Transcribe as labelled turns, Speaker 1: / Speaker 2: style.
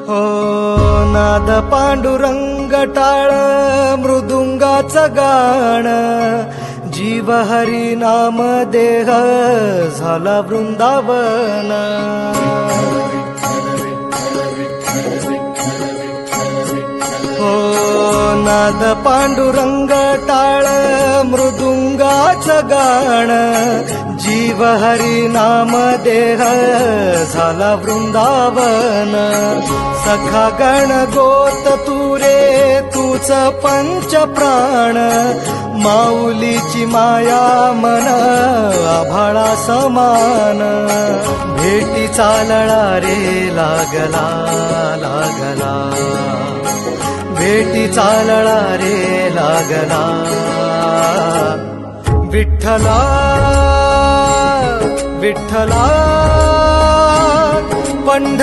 Speaker 1: हो नाद पांडुरंग टाळ मृदुंगाचं गाण, जीव हरी नाम देह झाला वृंदावन. हो नाद पांडुरंग टाळ मृदुंगाचं गाण, जीव हरी नाम देह झाला वृंदावन. सखा गण गोत तुरे तूच पंच प्राण, माऊलीची माया मन आभाळा समान. भेटी चालळा रे लागला लागला, भेटी चालळा रे लागला. विठ्ठला विठ्ठला